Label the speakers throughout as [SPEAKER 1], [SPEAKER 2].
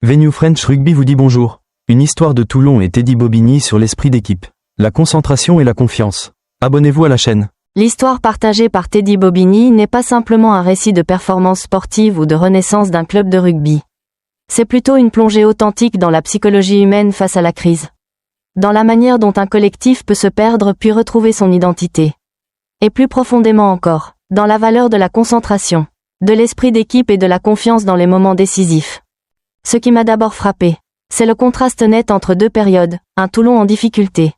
[SPEAKER 1] Venue French Rugby vous dit bonjour. Une histoire de Toulon et Teddy Bobigny sur l'esprit d'équipe. La concentration et la confiance. Abonnez-vous à la chaîne.
[SPEAKER 2] L'histoire partagée par Teddy Bobigny n'est pas simplement un récit de performance sportive ou de renaissance d'un club de rugby. C'est plutôt une plongée authentique dans la psychologie humaine face à la crise. Dans la manière dont un collectif peut se perdre puis retrouver son identité. Et plus profondément encore, dans la valeur de la concentration, de l'esprit d'équipe et de la confiance dans les moments décisifs. Ce qui m'a d'abord frappé, c'est le contraste net entre deux périodes, un Toulon en difficulté,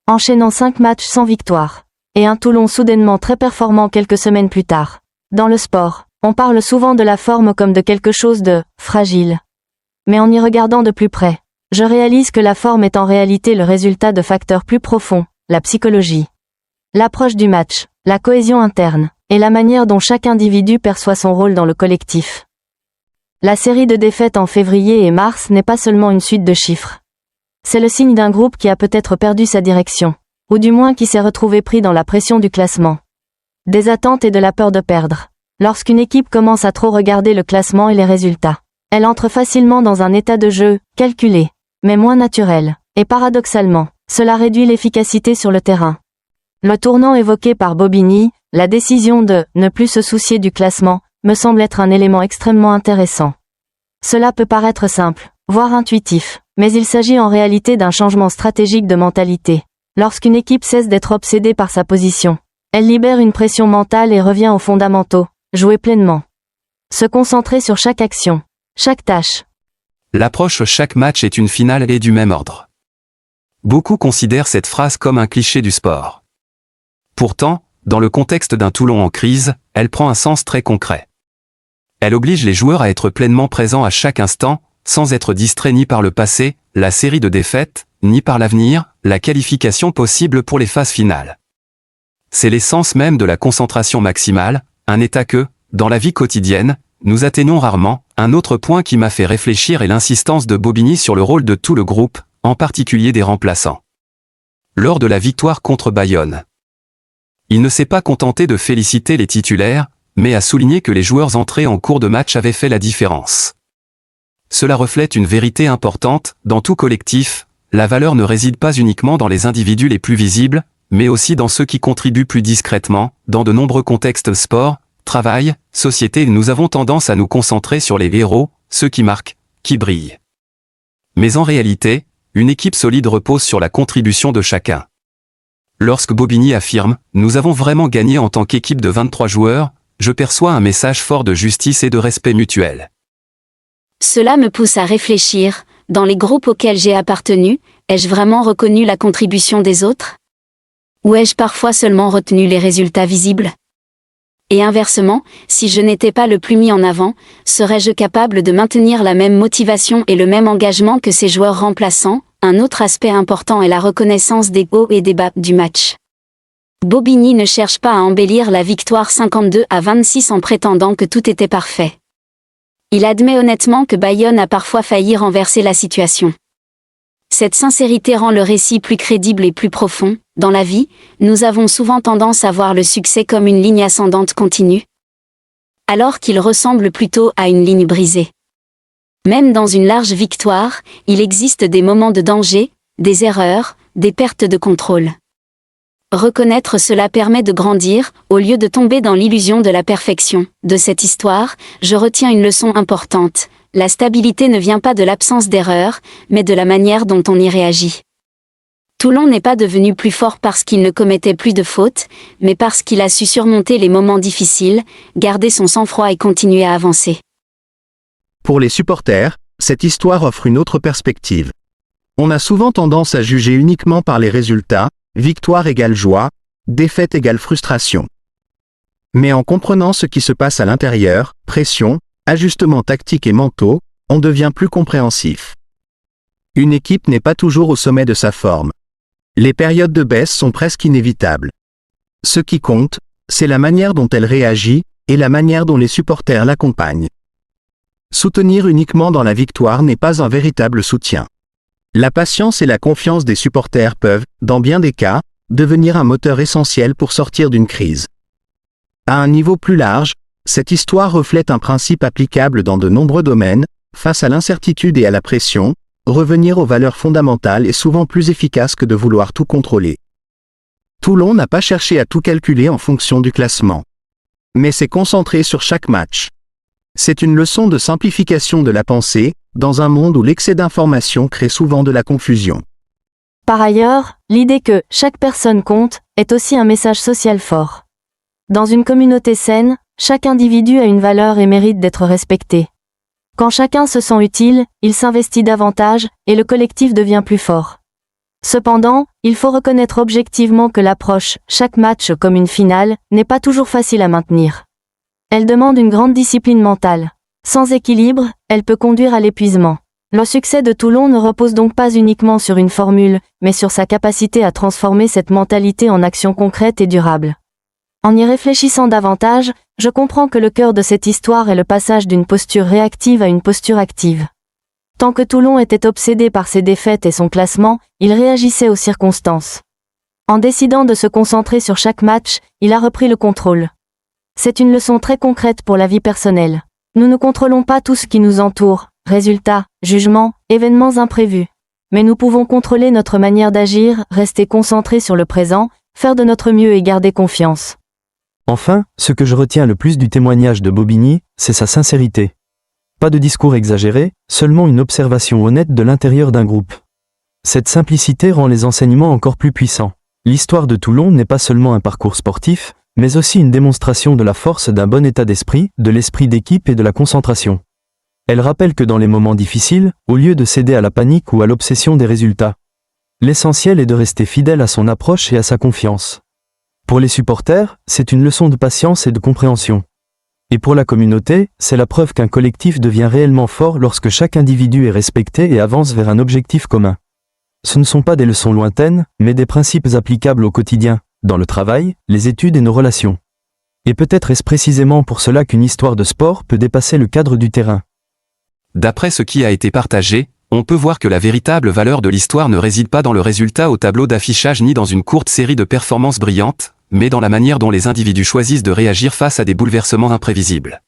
[SPEAKER 2] enchaînant 5 matchs sans victoire, et un Toulon soudainement très performant quelques semaines plus tard. Dans le sport, on parle souvent de la forme comme de quelque chose de fragile. Mais en y regardant de plus près, je réalise que la forme est en réalité le résultat de facteurs plus profonds, la psychologie, l'approche du match, la cohésion interne, et la manière dont chaque individu perçoit son rôle dans le collectif. La série de défaites en février et mars n'est pas seulement une suite de chiffres. C'est le signe d'un groupe qui a peut-être perdu sa direction, ou du moins qui s'est retrouvé pris dans la pression du classement, des attentes et de la peur de perdre. Lorsqu'une équipe commence à trop regarder le classement et les résultats, elle entre facilement dans un état de jeu, calculé, mais moins naturel, et paradoxalement, cela réduit l'efficacité sur le terrain. Le tournant évoqué par Bobigny, la décision de ne plus se soucier du classement, me semble être un élément extrêmement intéressant. Cela peut paraître simple, voire intuitif, mais il s'agit en réalité d'un changement stratégique de mentalité. Lorsqu'une équipe cesse d'être obsédée par sa position, elle libère une pression mentale et revient aux fondamentaux, jouer pleinement. Se concentrer sur chaque action, chaque tâche.
[SPEAKER 3] L'approche chaque match est une finale et du même ordre. Beaucoup considèrent cette phrase comme un cliché du sport. Pourtant, dans le contexte d'un Toulon en crise, elle prend un sens très concret. Elle oblige les joueurs à être pleinement présents à chaque instant, sans être distraits ni par le passé, la série de défaites, ni par l'avenir, la qualification possible pour les phases finales. C'est l'essence même de la concentration maximale, un état que, dans la vie quotidienne, nous atteignons rarement. Un autre point qui m'a fait réfléchir est l'insistance de Bobigny sur le rôle de tout le groupe, en particulier des remplaçants. Lors de la victoire contre Bayonne, il ne s'est pas contenté de féliciter les titulaires, mais a souligné que les joueurs entrés en cours de match avaient fait la différence. Cela reflète une vérité importante, dans tout collectif, la valeur ne réside pas uniquement dans les individus les plus visibles, mais aussi dans ceux qui contribuent plus discrètement. Dans de nombreux contextes sport, travail, société, nous avons tendance à nous concentrer sur les héros, ceux qui marquent, qui brillent. Mais en réalité, une équipe solide repose sur la contribution de chacun. Lorsque Bobigny affirme « Nous avons vraiment gagné en tant qu'équipe de 23 joueurs », je perçois un message fort de justice et de respect mutuel.
[SPEAKER 4] Cela me pousse à réfléchir, dans les groupes auxquels j'ai appartenu, ai-je vraiment reconnu la contribution des autres? Ou ai-je parfois seulement retenu les résultats visibles? Et inversement, si je n'étais pas le plus mis en avant, serais-je capable de maintenir la même motivation et le même engagement que ces joueurs remplaçants? Un autre aspect important est la reconnaissance des hauts et des bas du match. Bobigny ne cherche pas à embellir la victoire 52-26 en prétendant que tout était parfait. Il admet honnêtement que Bayonne a parfois failli renverser la situation. Cette sincérité rend le récit plus crédible et plus profond. Dans la vie, nous avons souvent tendance à voir le succès comme une ligne ascendante continue, alors qu'il ressemble plutôt à une ligne brisée. Même dans une large victoire, il existe des moments de danger, des erreurs, des pertes de contrôle. Reconnaître cela permet de grandir, au lieu de tomber dans l'illusion de la perfection. De cette histoire, je retiens une leçon importante. La stabilité ne vient pas de l'absence d'erreur, mais de la manière dont on y réagit. Toulon n'est pas devenu plus fort parce qu'il ne commettait plus de fautes, mais parce qu'il a su surmonter les moments difficiles, garder son sang-froid et continuer à avancer.
[SPEAKER 5] Pour les supporters, cette histoire offre une autre perspective. On a souvent tendance à juger uniquement par les résultats, victoire égale joie, défaite égale frustration. Mais en comprenant ce qui se passe à l'intérieur, pression, ajustements tactiques et mentaux, on devient plus compréhensif. Une équipe n'est pas toujours au sommet de sa forme. Les périodes de baisse sont presque inévitables. Ce qui compte, c'est la manière dont elle réagit, et la manière dont les supporters l'accompagnent. Soutenir uniquement dans la victoire n'est pas un véritable soutien. La patience et la confiance des supporters peuvent, dans bien des cas, devenir un moteur essentiel pour sortir d'une crise. À un niveau plus large, cette histoire reflète un principe applicable dans de nombreux domaines, Face à l'incertitude et à la pression, revenir aux valeurs fondamentales est souvent plus efficace que de vouloir tout contrôler. Toulon n'a pas cherché à tout calculer en fonction du classement, mais s'est concentré sur chaque match. C'est une leçon de simplification de la pensée, dans un monde où l'excès d'information crée souvent de la confusion.
[SPEAKER 2] Par ailleurs, l'idée que « chaque personne compte » est aussi un message social fort. Dans une communauté saine, chaque individu a une valeur et mérite d'être respecté. Quand chacun se sent utile, il s'investit davantage, et le collectif devient plus fort. Cependant, il faut reconnaître objectivement que l'approche « chaque match comme une finale » n'est pas toujours facile à maintenir. Elle demande une grande discipline mentale. Sans équilibre, elle peut conduire à l'épuisement. Le succès de Toulon ne repose donc pas uniquement sur une formule, mais sur sa capacité à transformer cette mentalité en actions concrètes et durables. En y réfléchissant davantage, je comprends que le cœur de cette histoire est le passage d'une posture réactive à une posture active. Tant que Toulon était obsédé par ses défaites et son classement, il réagissait aux circonstances. En décidant de se concentrer sur chaque match, il a repris le contrôle. C'est une leçon très concrète pour la vie personnelle. Nous ne contrôlons pas tout ce qui nous entoure, résultats, jugements, événements imprévus. Mais nous pouvons contrôler notre manière d'agir, rester concentrés sur le présent, faire de notre mieux et garder confiance.
[SPEAKER 1] Enfin, ce que je retiens le plus du témoignage de Bobigny, c'est sa sincérité. Pas de discours exagéré, seulement une observation honnête de l'intérieur d'un groupe. Cette simplicité rend les enseignements encore plus puissants. L'histoire de Toulon n'est pas seulement un parcours sportif, mais aussi une démonstration de la force d'un bon état d'esprit, de l'esprit d'équipe et de la concentration. Elle rappelle que dans les moments difficiles, au lieu de céder à la panique ou à l'obsession des résultats, l'essentiel est de rester fidèle à son approche et à sa confiance. Pour les supporters, c'est une leçon de patience et de compréhension. Et pour la communauté, c'est la preuve qu'un collectif devient réellement fort lorsque chaque individu est respecté et avance vers un objectif commun. Ce ne sont pas des leçons lointaines, mais des principes applicables au quotidien, dans le travail, les études et nos relations. Et peut-être est-ce précisément pour cela qu'une histoire de sport peut dépasser le cadre du terrain.
[SPEAKER 3] D'après ce qui a été partagé, on peut voir que la véritable valeur de l'histoire ne réside pas dans le résultat au tableau d'affichage ni dans une courte série de performances brillantes, mais dans la manière dont les individus choisissent de réagir face à des bouleversements imprévisibles.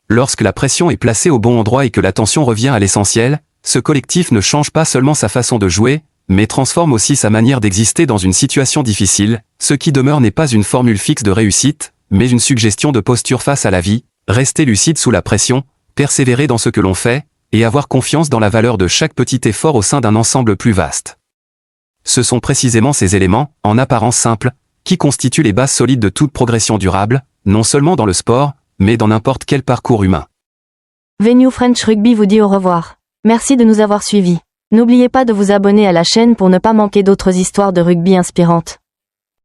[SPEAKER 3] Lorsque la pression est placée au bon endroit et que l'attention revient à l'essentiel, ce collectif ne change pas seulement sa façon de jouer, mais transforme aussi sa manière d'exister dans une situation difficile. Ce qui demeure n'est pas une formule fixe de réussite, mais une suggestion de posture face à la vie, rester lucide sous la pression, persévérer dans ce que l'on fait, et avoir confiance dans la valeur de chaque petit effort au sein d'un ensemble plus vaste. Ce sont précisément ces éléments, en apparence simples, qui constituent les bases solides de toute progression durable, non seulement dans le sport, mais dans n'importe quel parcours humain.
[SPEAKER 2] Venue French Rugby vous dit au revoir. Merci de nous avoir suivis. N'oubliez pas de vous abonner à la chaîne pour ne pas manquer d'autres histoires de rugby inspirantes.